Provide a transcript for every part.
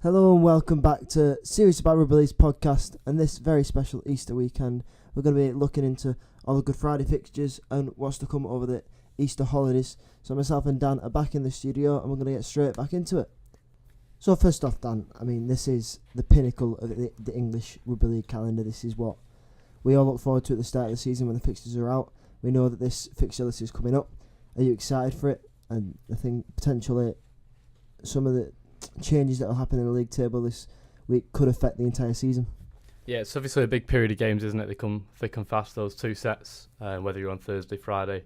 Hello and welcome back to Serious About Rugby League's podcast, and this very special Easter weekend we're going to be looking into all the Good Friday fixtures and what's to come over the Easter holidays. So myself and Dan are back in the studio and we're going to get straight back into it. So first off, Dan, this is the pinnacle of the English Rugby League calendar. This is what we all look forward to at the start of the season when the fixtures are out. We know that this fixture list is coming up. Are you excited for it? And I think potentially some of the changes that will happen in the league table this week could affect the entire season. Yeah, it's obviously a big period of games, isn't it? They come thick and fast, those two sets, whether you're on Thursday, Friday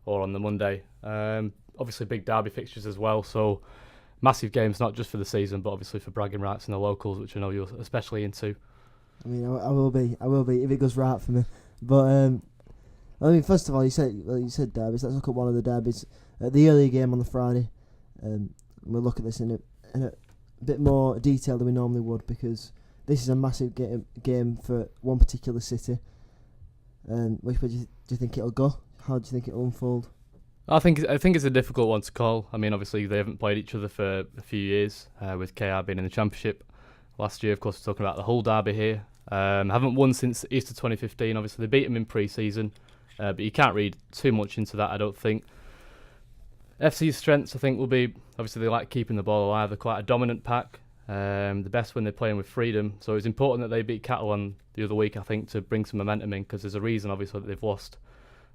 or on the Monday. Obviously big derby fixtures as well, so massive games, not just for the season, but obviously for bragging rights and the locals, which I know you're especially into. I will be if it goes right for me. But first of all, you said derbies. Let's look at one of the derbies. The early game on the Friday. We'll look at this in a bit more detail than we normally would, because this is a massive game for one particular city. Which way do you think it'll go? How do you think it'll unfold? I think it's a difficult one to call. I mean, obviously they haven't played each other for a few years, with KR being in the Championship. Last year, of course, we're talking about the whole derby here. Haven't won since Easter 2015. Obviously, they beat them in pre-season, but you can't read too much into that, I don't think. FC's strengths, I think, will be, obviously they like keeping the ball alive. They're quite a dominant pack, the best when they're playing with freedom. So it's important that they beat Catalan the other week, I think, to bring some momentum in, because there's a reason, obviously, that they've lost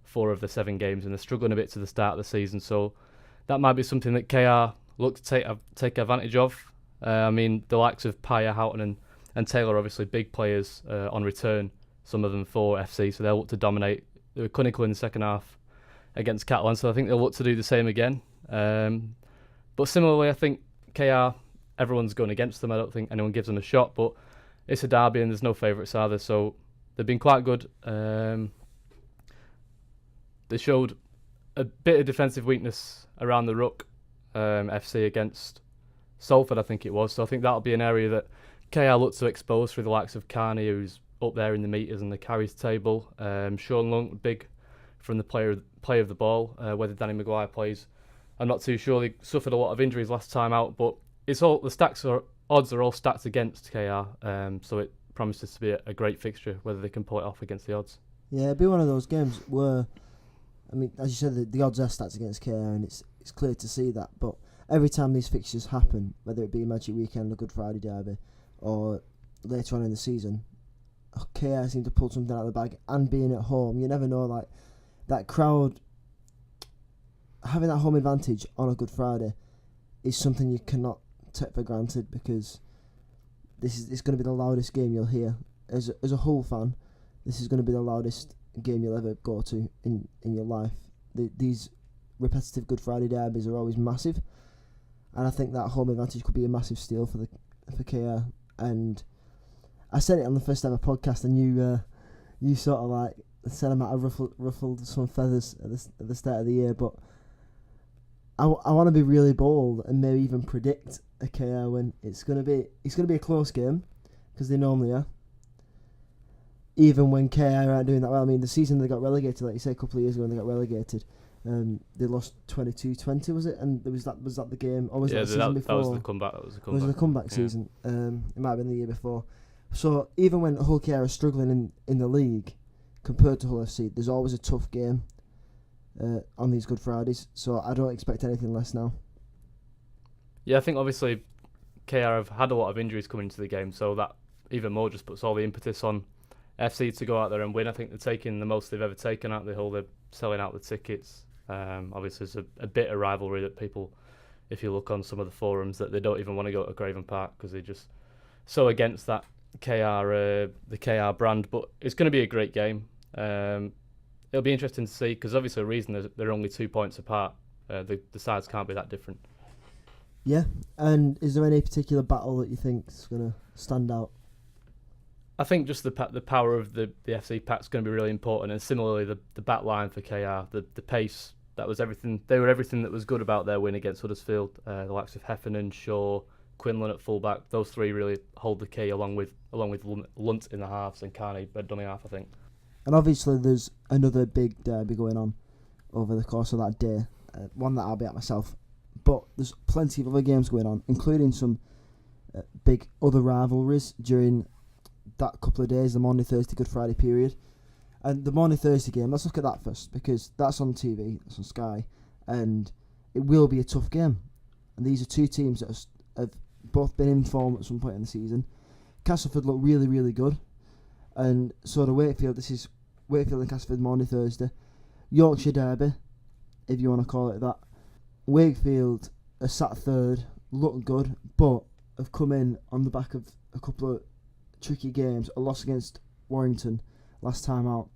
4 of the 7 games and they're struggling a bit to the start of the season. So that might be something that KR look to take advantage of. The likes of Paya, Houghton and Taylor are obviously big players on return, some of them for FC, so they'll look to dominate. They were clinical in the second half against Catalan, so I think they'll look to do the same again. But similarly, I think KR, everyone's going against them. I don't think anyone gives them a shot, but it's a derby and there's no favourites either, so they've been quite good. They showed a bit of defensive weakness around the ruck, FC against Salford, I think it was. So I think that'll be an area that KR look to expose through the likes of Carney, who's up there in the metres and the carries table. Sean Lung, big from the play of the ball. Whether Danny Maguire plays, I'm not too sure. They suffered a lot of injuries last time out, but it's all the odds are all stacked against KR. So it promises to be a great fixture, whether they can pull it off against the odds. Yeah, it'll be one of those games where, as you said, the odds are stacked against KR, and it's clear to see that. But every time these fixtures happen, whether it be Magic Weekend or Good Friday derby, or later on in the season, KR seem to pull something out of the bag. And being at home, you never know, like that crowd having that home advantage on a Good Friday is something you cannot take for granted, because it's going to be the loudest game you'll hear as a Hull fan. This is going to be the loudest game you'll ever go to in your life. These repetitive Good Friday derbies are always massive, and I think that home advantage could be a massive steal for KR. And I said it on the first ever podcast, and you sort of like said I might have ruffled some feathers at the start of the year, but I want to be really bold and maybe even predict a KR win. It's gonna be a close game, because they normally are. Even when KR aren't doing that well. The season they got relegated, like you said, a couple of years ago when they got relegated, they lost 22-20, was it? And was that the game? Or was it the season before? That was the comeback. It was the comeback season. It might have been the year before. So even when Hull KR are struggling in the league, compared to Hull FC, there's always a tough game on these Good Fridays. So I don't expect anything less now. Yeah, I think obviously KR have had a lot of injuries coming into the game, so that even more just puts all the impetus on FC to go out there and win. I think they're taking the most they've ever taken out the Hull. They're selling out the tickets. Obviously, there's a bit of rivalry that people, if you look on some of the forums, that they don't even want to go to Craven Park because they're just so against that the KR brand. But it's going to be a great game. It'll be interesting to see, because obviously a reason they're only 2 points apart. The sides can't be that different. Yeah, and is there any particular battle that you think is going to stand out? I think just the power of the FC pack is going to be really important, and similarly the back line for KR, the pace, that was everything. They were everything that was good about their win against Huddersfield. The likes of Heffernan, Shaw, Quinlan at fullback, those three really hold the key, along with Lunt in the halves and Carney at dummy half, I think. And obviously there's another big derby going on over the course of that day, one that I'll be at myself. But there's plenty of other games going on, including some big other rivalries during that couple of days, the Monday, Thursday, Good Friday period. And the Monday, Thursday game, let's look at that first, because that's on TV, that's on Sky, and it will be a tough game. And these are two teams that have both been in form at some point in the season. Castleford look really, really good. And so do Wakefield. This is Wakefield and Castleford Monday, Thursday. Yorkshire Derby, if you want to call it that. Wakefield are sat third, look good, but have come in on the back of a couple of tricky games. A loss against Warrington last time out.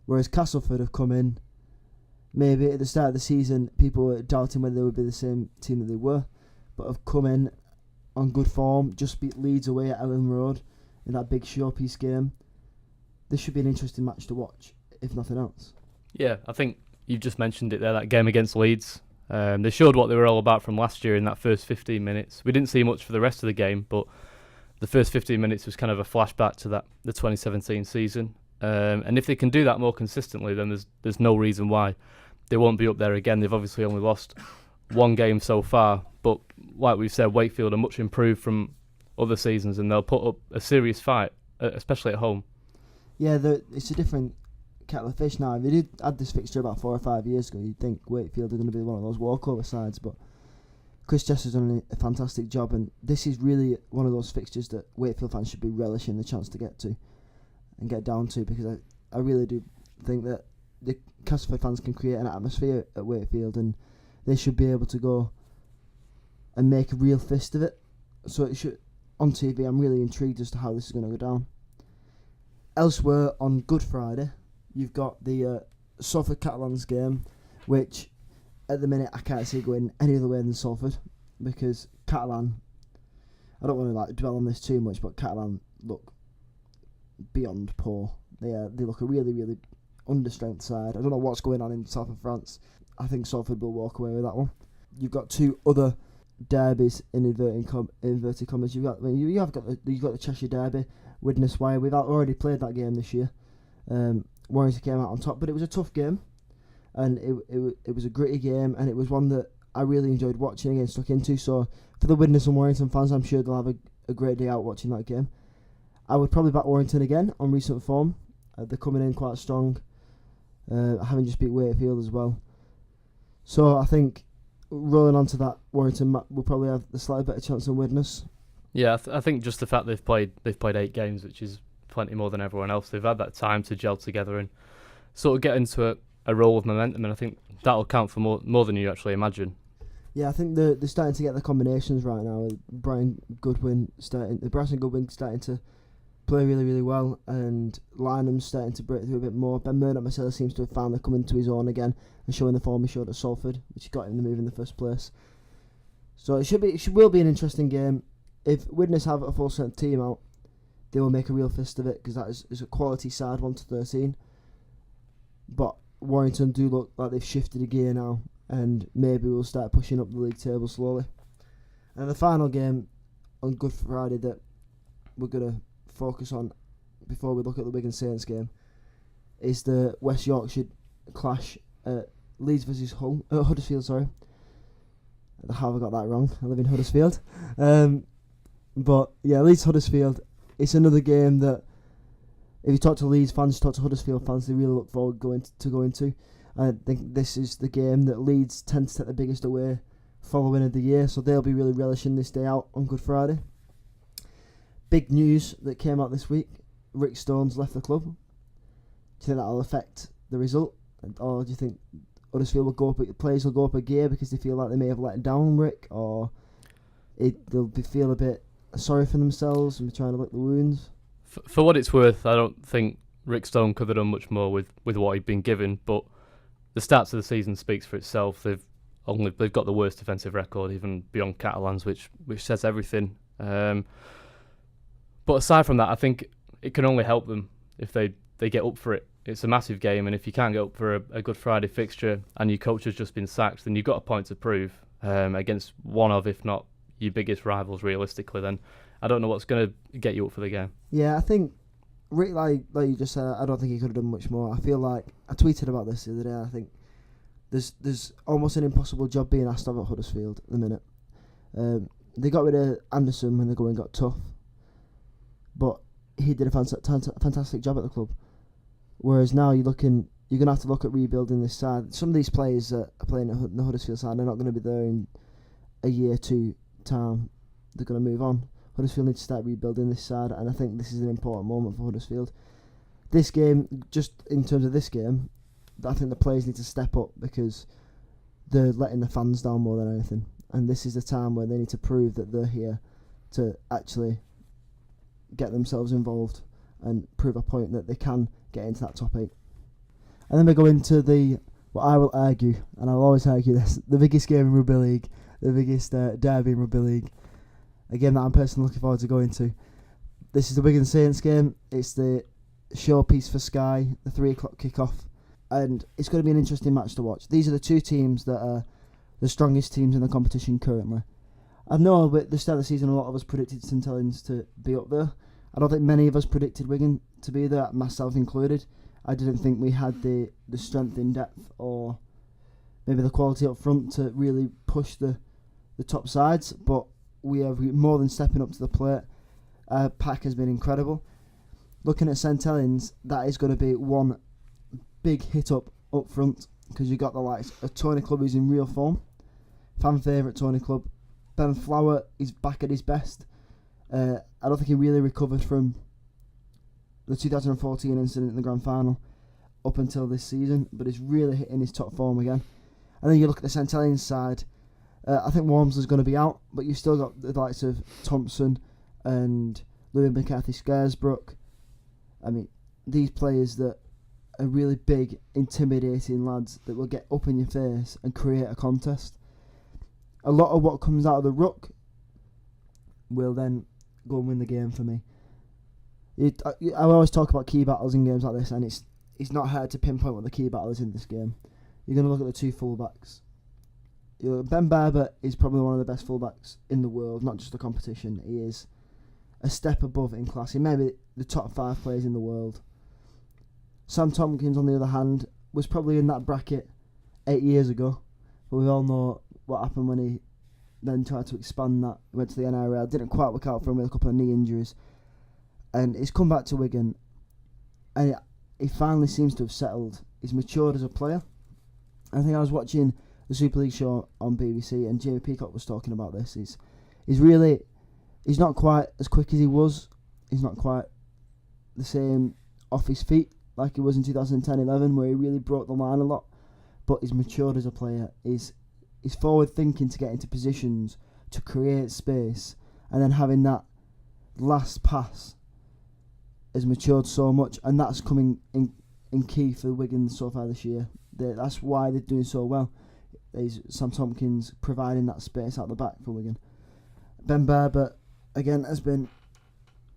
Whereas Castleford have come in, maybe at the start of the season, people were doubting whether they would be the same team that they were, but have come in on good form, just beat Leeds away at Ellen Road in that big showpiece game. This should be an interesting match to watch, if nothing else. Yeah, I think you've just mentioned it there, that game against Leeds. They showed what they were all about from last year in that first 15 minutes. We didn't see much for the rest of the game, but the first 15 minutes was kind of a flashback to the 2017 season. And if they can do that more consistently, then there's no reason why they won't be up there again. They've obviously only lost one game so far, but like we've said, Wakefield are much improved from other seasons, and they'll put up a serious fight, especially at home. Yeah, it's a different kettle of fish now. If they did add this fixture about 4 or 5 years ago, you'd think Wakefield are going to be one of those walkover sides, but Chris Chester's done a fantastic job, and this is really one of those fixtures that Wakefield fans should be relishing the chance to get to and get down to, because I really do think that the Castleford fans can create an atmosphere at Wakefield, and they should be able to go and make a real fist of it. So it should, on TV, I'm really intrigued as to how this is going to go down. Elsewhere on Good Friday, you've got the Salford Catalans game, which at the minute I can't see going any other way than Salford, because Catalan, I don't want to dwell on this too much, but Catalan look beyond poor. They look a really, really understrength side. I don't know what's going on in south of France. I think Salford will walk away with that one. You've got two other derbies in inverted commas. You've got the Cheshire Derby, Widnes Wire. We've already played that game this year. Warrington came out on top, but it was a tough game, and it was a gritty game, and it was one that I really enjoyed watching and stuck into. So for the Widnes and Warrington fans, I'm sure they'll have a great day out watching that game. I would probably back Warrington again on recent form. They're coming in quite strong, having just beat Wakefield as well. So I think rolling on to that, Warrington will probably have the slightly better chance than Widnes. Yeah, I think just the fact they've played 8 games, which is plenty more than everyone else. They've had that time to gel together and sort of get into a roll of momentum, and I think that'll count for more than you actually imagine. Yeah, I think they're starting to get the combinations right now. Bryson Goodwin starting to play really, really well, and Lynham's starting to break through a bit more. Ben Murdoch-Marcella seems to have finally come into his own again and showing the form he showed at Salford, which got him the move in the first place. So it will be an interesting game. If Widnes have a full strength team out, they will make a real fist of it, because that is a quality side, 1-13. But Warrington do look like they've shifted a gear now, and maybe we'll start pushing up the league table slowly. And the final game on Good Friday that we're going to focus on before we look at the Wigan Saints game is the West Yorkshire clash at Leeds versus Huddersfield. Sorry, how have I got that wrong? I live in Huddersfield. But yeah, Leeds Huddersfield. It's another game that, if you talk to Leeds fans, talk to Huddersfield fans, they really look forward to going to. I think this is the game that Leeds tend to take the biggest away following of the year, so they'll be really relishing this day out on Good Friday. Big news that came out this week: Rick Stone's left the club. Do you think that'll affect the result, or do you think Huddersfield players will go up a gear because they feel like they may have let down Rick, or they'll feel a bit sorry for themselves and be trying to lick the wounds? For what it's worth, I don't think Rick Stone could have done much more with what he'd been given, but the stats of the season speaks for itself. They've got the worst defensive record, even beyond Catalans, which says everything. But aside from that, I think it can only help them if they get up for it. It's a massive game, and if you can't get up for a Good Friday fixture and your coach has just been sacked, then you've got a point to prove against one of, if not your biggest rivals realistically. Then I don't know what's going to get you up for the game. Yeah, I think Rick, like you just said, I don't think he could have done much more. I feel like I tweeted about this the other day. I think there's almost an impossible job being asked of at Huddersfield at the minute. they got rid of Anderson when the going got tough, but he did a fantastic job at the club. Whereas now you're going to have to look at rebuilding this side. Some of these players that are playing in the Huddersfield side are not going to be there in a year, 2 time. They're going to move on. Huddersfield need to start rebuilding this side, and I think this is an important moment for Huddersfield. This game, just in terms of this game, I think the players need to step up because they're letting the fans down more than anything. And this is the time where they need to prove that they're here to actually get themselves involved and prove a point that they can get into that top 8. And then we go into what I will argue, and I'll always argue this, the biggest game in Rugby League, the biggest derby in Rugby League, a game that I'm personally looking forward to going to. This is the Wigan Saints game. It's the showpiece for Sky, the 3 o'clock kickoff, and it's going to be an interesting match to watch. These are the 2 teams that are the strongest teams in the competition currently. I know at the start of the season a lot of us predicted St Helens to be up there. I don't think many of us predicted Wigan to be there, myself included. I didn't think we had the strength in depth or maybe the quality up front to really push the top sides, but we are more than stepping up to the plate. Pack has been incredible. Looking at St Helens, that is going to be one big hit up front because you got the likes of Tony Clubb, who's in real form, fan favourite Tony Clubb. Ben Flower is back at his best. I don't think he really recovered from the 2014 incident in the grand final up until this season, but he's really hitting his top form again. And then you look at the St Helens side. I think Wormsley's going to be out, but you've still got the likes of Thompson and Louis McCarthy-Scarsbrook. I mean, these players that are really big, intimidating lads that will get up in your face and create a contest. A lot of what comes out of the ruck will then go and win the game for me. I always talk about key battles in games like this, and it's not hard to pinpoint what the key battle is in this game. You're going to look at the 2 fullbacks. Ben Barber is probably one of the best fullbacks in the world, not just the competition. He is a step above in class. He may be the top 5 players in the world. Sam Tompkins, on the other hand, was probably in that bracket 8 years ago, but we all know what happened when he then tried to expand that. He went to the NRL, didn't quite work out for him with a couple of knee injuries, and he's come back to Wigan, and he finally seems to have settled. He's matured as a player. I think I was watching the Super League show on BBC, and Jamie Peacock was talking about this. He's not quite as quick as he was. He's not quite the same off his feet like he was in 2010-11, where he really broke the line a lot. But he's matured as a player. He's forward thinking to get into positions, to create space, and then having that last pass has matured so much, and that's coming in key for Wigan so far this year. That's why they're doing so well. There's Sam Tompkins providing that space out the back for Wigan. Ben Barber, again, has been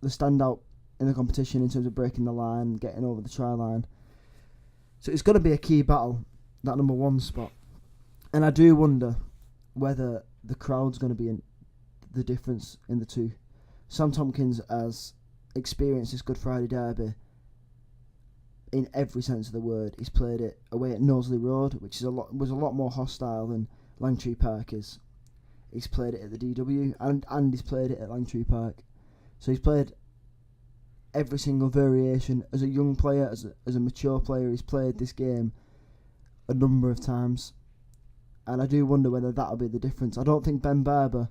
the standout in the competition in terms of breaking the line, getting over the try line. So it's going to be a key battle, that number 1 spot. And I do wonder whether the crowd's going to be the difference in the 2. Sam Tompkins has experienced this Good Friday derby in every sense of the word. He's played it away at Knowsley Road, which was a lot more hostile than Langtree Park is. He's played it at the DW and he's played it at Langtree Park. So he's played every single variation. As a young player, as a mature player, he's played this game a number of times. And I do wonder whether that'll be the difference. I don't think Ben Barber,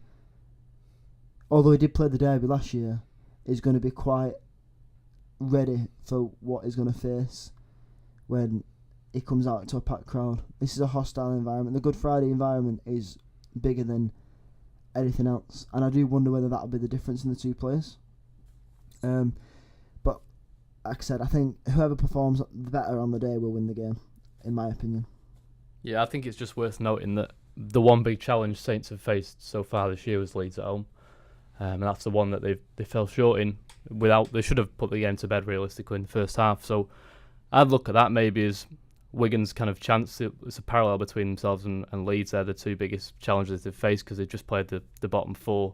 although he did play the derby last year, is going to be quite ready for what he's going to face when he comes out to a packed crowd. This is a hostile environment. The Good Friday environment is bigger than anything else, and I do wonder whether that'll be the difference in the 2 players. But like I said, I think whoever performs better on the day will win the game, in my opinion. Yeah, I think it's just worth noting that the one big challenge Saints have faced so far this year was Leeds at home, and that's the one that they fell short in. They should have put the game to bed realistically in the first half. So I'd look at that maybe as Wigan's kind of chance. It's a parallel between themselves and Leeds. They're the 2 biggest challenges they've faced because they've just played the bottom 4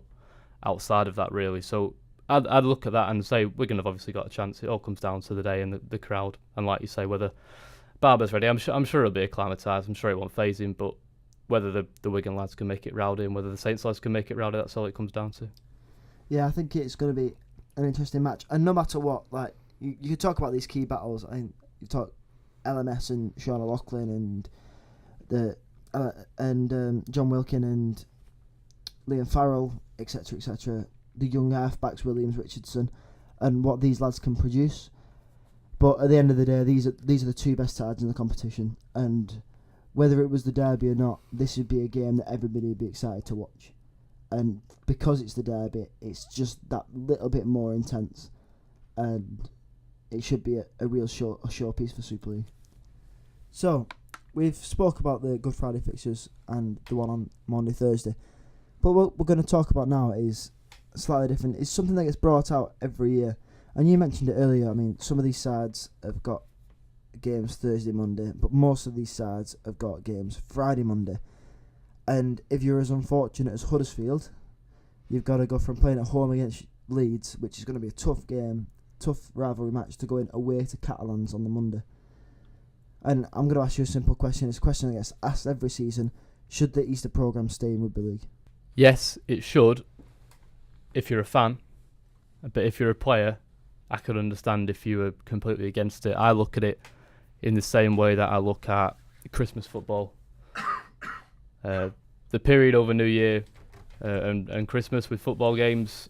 outside of that really. So I'd look at that and say Wigan have obviously got a chance. It all comes down to the day and the crowd, and like you say, whether Barber's ready. I'm sure he'll be acclimatised. I'm sure it won't faze him, but whether the Wigan lads can make it rowdy and whether the Saints lads can make it rowdy. That's all it comes down to. Yeah, I think it's going to be an interesting match. And no matter what, like you could talk about these key battles. I think you talk LMS and Sean O'Loughlin and John Wilkin and Liam Farrell, etc., etc. The young halfbacks, Williams, Richardson, and what these lads can produce. But at the end of the day, these are the two best sides in the competition, and whether it was the derby or not, this would be a game that everybody would be excited to watch. And because it's the derby, it's just that little bit more intense, and it should be a real showpiece for Super League. So, we've spoke about the Good Friday fixtures and the one on Monday, Thursday. But what we're going to talk about now is slightly different. It's something that gets brought out every year. And you mentioned it earlier. I mean, some of these sides have got games Thursday, Monday, but most of these sides have got games Friday, Monday. And if you're as unfortunate as Huddersfield, you've got to go from playing at home against Leeds, which is going to be a tough game, tough rivalry match, to going away to Catalans on the Monday. And I'm going to ask you a simple question. It's a question that gets asked every season. Should the Easter programme stay in Rugby League? Yes, it should, if you're a fan. But if you're a player, I could understand if you were completely against it. I look at it in the same way that I look at Christmas football. The period over New Year and Christmas with football games,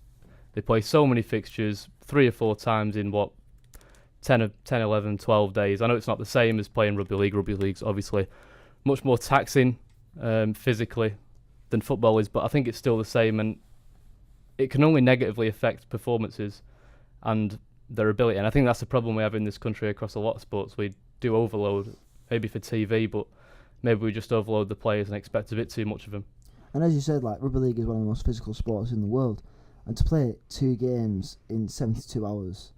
they play so many fixtures 3 or 4 times in 10, 11, 12 days. I know it's not the same as playing rugby league. Rugby league's obviously much more taxing physically than football is, but I think it's still the same, and it can only negatively affect performances and their ability. And I think that's the problem we have in this country across a lot of sports. We do overload, maybe for TV, but maybe we just overload the players and expect a bit too much of them. And as you said, like, rugby league is one of the most physical sports in the world, and to play 2 games in 72 hours,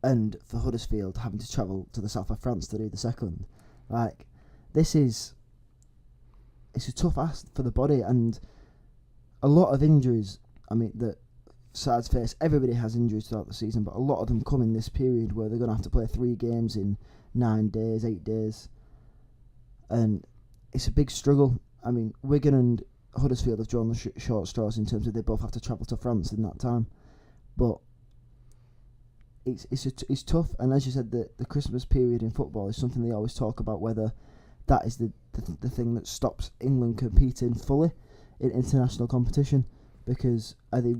and for Huddersfield having to travel to the south of France to do the second, like, it's a tough ask for the body, and a lot of injuries. I mean, that sides face. Everybody has injuries throughout the season, but a lot of them come in this period where they're going to have to play 3 games in 9 days, 8 days, and it's a big struggle. I mean, Wigan and Huddersfield have drawn the short straws in terms of they both have to travel to France in that time, but it's tough. And as you said, the Christmas period in football is something they always talk about, whether that is the thing that stops England competing fully in international competition, because are they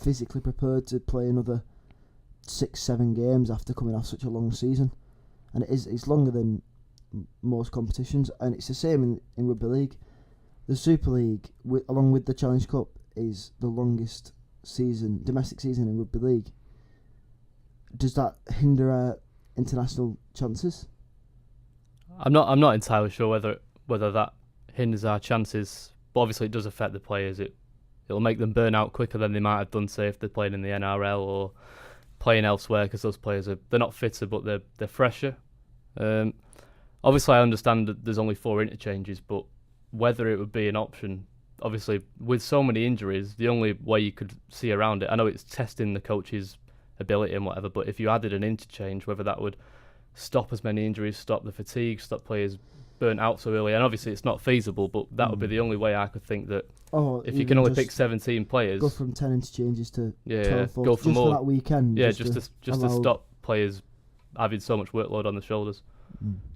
physically prepared to play another 6-7 games after coming off such a long season? And it's longer than most competitions, and it's the same in rugby league. The Super League, along with the Challenge Cup, is the longest domestic season in rugby league. Does that hinder our international chances? I'm not entirely sure whether that hinders our chances, but obviously it does affect the players. It'll make them burn out quicker than they might have done, say, if they're playing in the NRL or playing elsewhere, because those players they're not fitter, but they're fresher. Obviously, I understand that there's only 4 interchanges, but whether it would be an option, obviously, with so many injuries, the only way you could see around it, I know it's testing the coach's ability and whatever, but if you added an interchange, whether that would stop as many injuries, stop the fatigue, stop players burnt out so early, and obviously it's not feasible, but that would be the only way I could think that if you can only pick 17 players, go from 10 interchanges to 12, go for just more for that weekend, just to stop players having so much workload on the shoulders.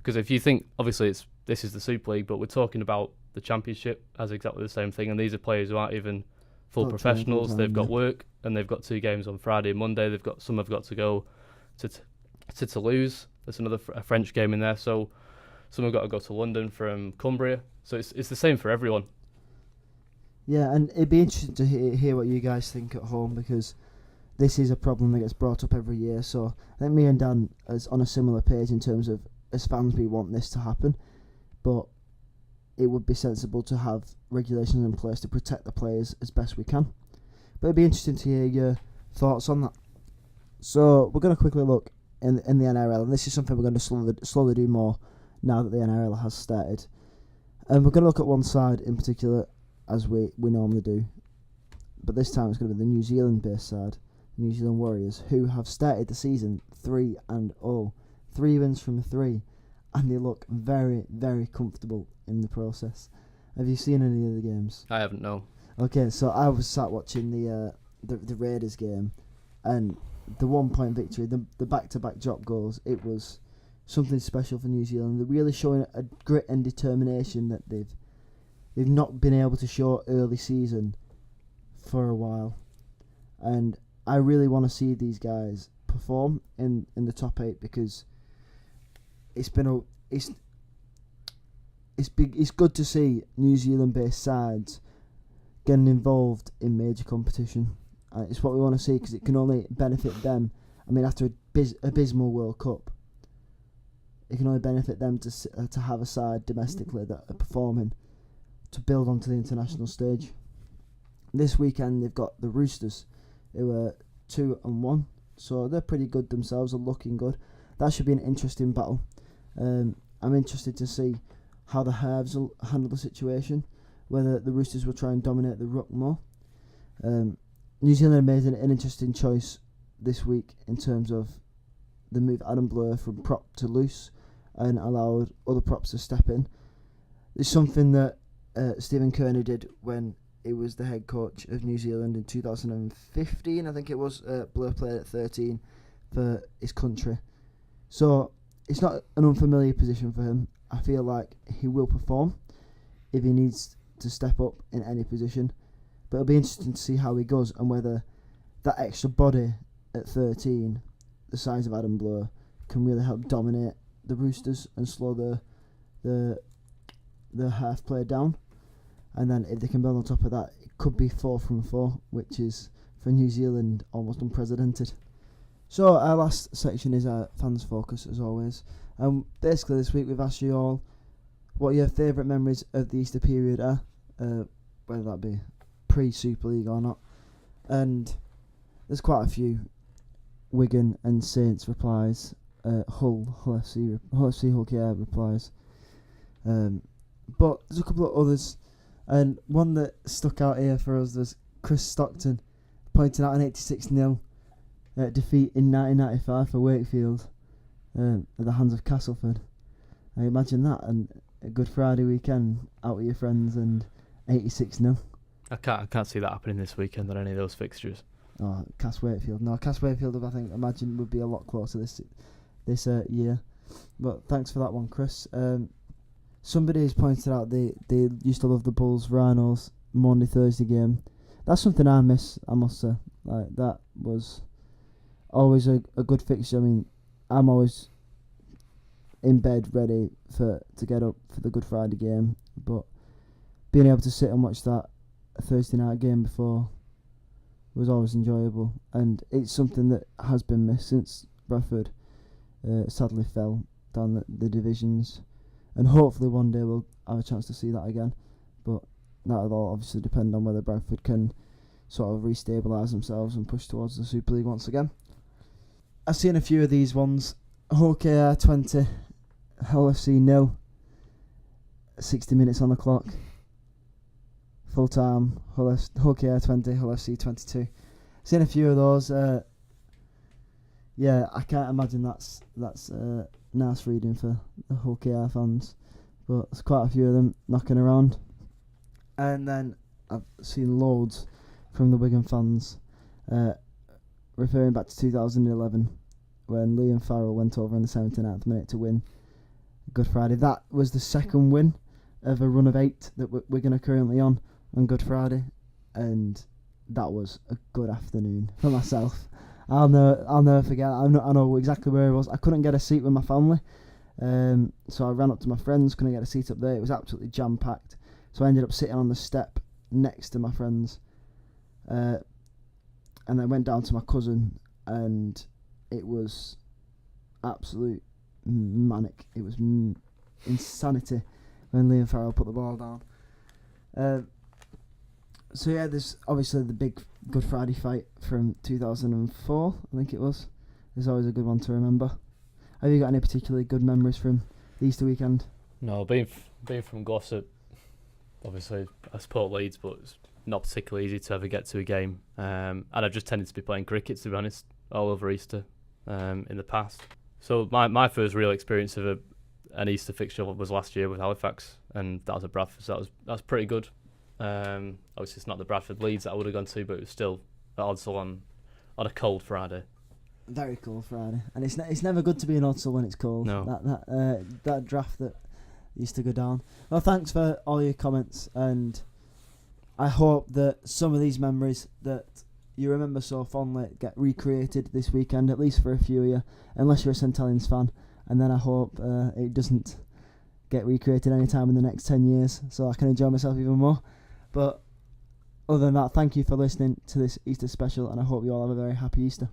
Because if you think, obviously this is the Super League, but we're talking about the Championship as exactly the same thing, and these are players who aren't even full professionals. They've got work, and they've got 2 games on Friday and Monday. Some have got to go to Toulouse. There's another a French game in there, so some have got to go to London from Cumbria. So it's the same for everyone. Yeah, and it'd be interesting to hear what you guys think at home, because this is a problem that gets brought up every year. So I think me and Dan is on a similar page in terms of, as fans, we want this to happen, but it would be sensible to have regulations in place to protect the players as best we can. But it'd be interesting to hear your thoughts on that. So we're going to quickly look in the NRL, and this is something we're going to slowly do more now that the NRL has started. And we're going to look at one side in particular, as we normally do, but this time it's going to be the New Zealand-based side, New Zealand Warriors, who have started the season 3-0, 3 wins from 3, and they look very, very comfortable in the process. Have you seen any of the games? I haven't, no. Okay, so I was sat watching the Raiders game, and the 1 point victory, the back-to-back drop goals. It was something special for New Zealand. They're really showing a grit and determination that they've not been able to show early season for a while, and I really want to see these guys perform in the top 8, because it's good to see New Zealand-based sides getting involved in major competition. It's what we want to see, because it can only benefit them. I mean, after abysmal World Cup, it can only benefit them to have a side domestically that are performing to build onto the international stage. This weekend they've got the Roosters, who are 2-1, so they're pretty good themselves and looking good. That should be an interesting battle. I'm interested to see how the halves will handle the situation, whether the Roosters will try and dominate the ruck more. New Zealand made an interesting choice this week in terms of the move Adam Blur from prop to loose and allowed other props to step in. It's something that Stephen Kearney did when he was the head coach of New Zealand in 2015, I think it was. Blur played at 13 for his country. So it's not an unfamiliar position for him. I feel like he will perform if he needs to step up in any position. But it'll be interesting to see how he goes and whether that extra body at 13, the size of Adam Blur, can really help dominate the Roosters and slow the half play down. And then if they can build on top of that, it could be 4 from 4, which is, for New Zealand, almost unprecedented. So our last section is our fans focus, as always. Basically this week we've asked you all what your favourite memories of the Easter period are, whether that be pre-Super League or not. And there's quite a few Wigan and Saints replies, Hull FC, Hull KR replies. But there's a couple of others. And one that stuck out here for us was Chris Stockton pointing out an 86-0 defeat in 1995 for Wakefield at the hands of Castleford. I imagine that, and a Good Friday weekend out with your friends and 86-0. I can't see that happening this weekend on any of those fixtures. Oh, Cass Wakefield. No, Cass Wakefield, I think, imagine would be a lot closer this year. But thanks for that one, Chris. Somebody has pointed out they used to love the Bulls Rhinos Monday Thursday game. That's something I miss, I must say. Like, that was always a good fixture. I mean, I'm always in bed ready to get up for the Good Friday game, but being able to sit and watch that Thursday night game before was always enjoyable, and it's something that has been missed since Bradford sadly fell down the divisions. And hopefully one day we'll have a chance to see that again. But that'll all obviously depend on whether Bradford can sort of restabilise themselves and push towards the Super League once again. I've seen a few of these ones. Hull KR 20, Hull FC 0, 60 minutes on the clock. Full time, Hull KR 20, Hull FC 22. Seen a few of those. Yeah, I can't imagine that's nice reading for the Hull KR fans, but there's quite a few of them knocking around. And then I've seen loads from the Wigan fans referring back to 2011 when Liam Farrell went over in the 79th minute to win Good Friday. That was the second win of a run of 8 that Wigan are currently on Good Friday, and that was a good afternoon for myself. I'll never forget. I know exactly where I was. I couldn't get a seat with my family, so I ran up to my friends. Couldn't get a seat up there. It was absolutely jam packed. So I ended up sitting on the step next to my friends, and then went down to my cousin, and it was absolute manic. It was insanity when Liam Farrell put the ball down. So yeah, there's obviously the big Good Friday fight from 2004, I think it was. It's always a good one to remember. Have you got any particularly good memories from the Easter weekend? No, being from Glossop, obviously I support Leeds, but it's not particularly easy to ever get to a game. And I've just tended to be playing cricket, to be honest, all over Easter in the past. So my first real experience of an Easter fixture was last year with Halifax, and that was at Bradford, so that was pretty good. Obviously, it's not the Bradford Leeds that I would have gone to, but it was still at Odsal on a cold Friday. Very cold Friday, and it's never good to be in Odsal when it's cold. No. That draft that used to go down. Well, thanks for all your comments, and I hope that some of these memories that you remember so fondly get recreated this weekend, at least for a few of you, unless you're a St Helens fan, and then I hope it doesn't get recreated any time in the next 10 years, so I can enjoy myself even more. But other than that, thank you for listening to this Easter special, and I hope you all have a very happy Easter.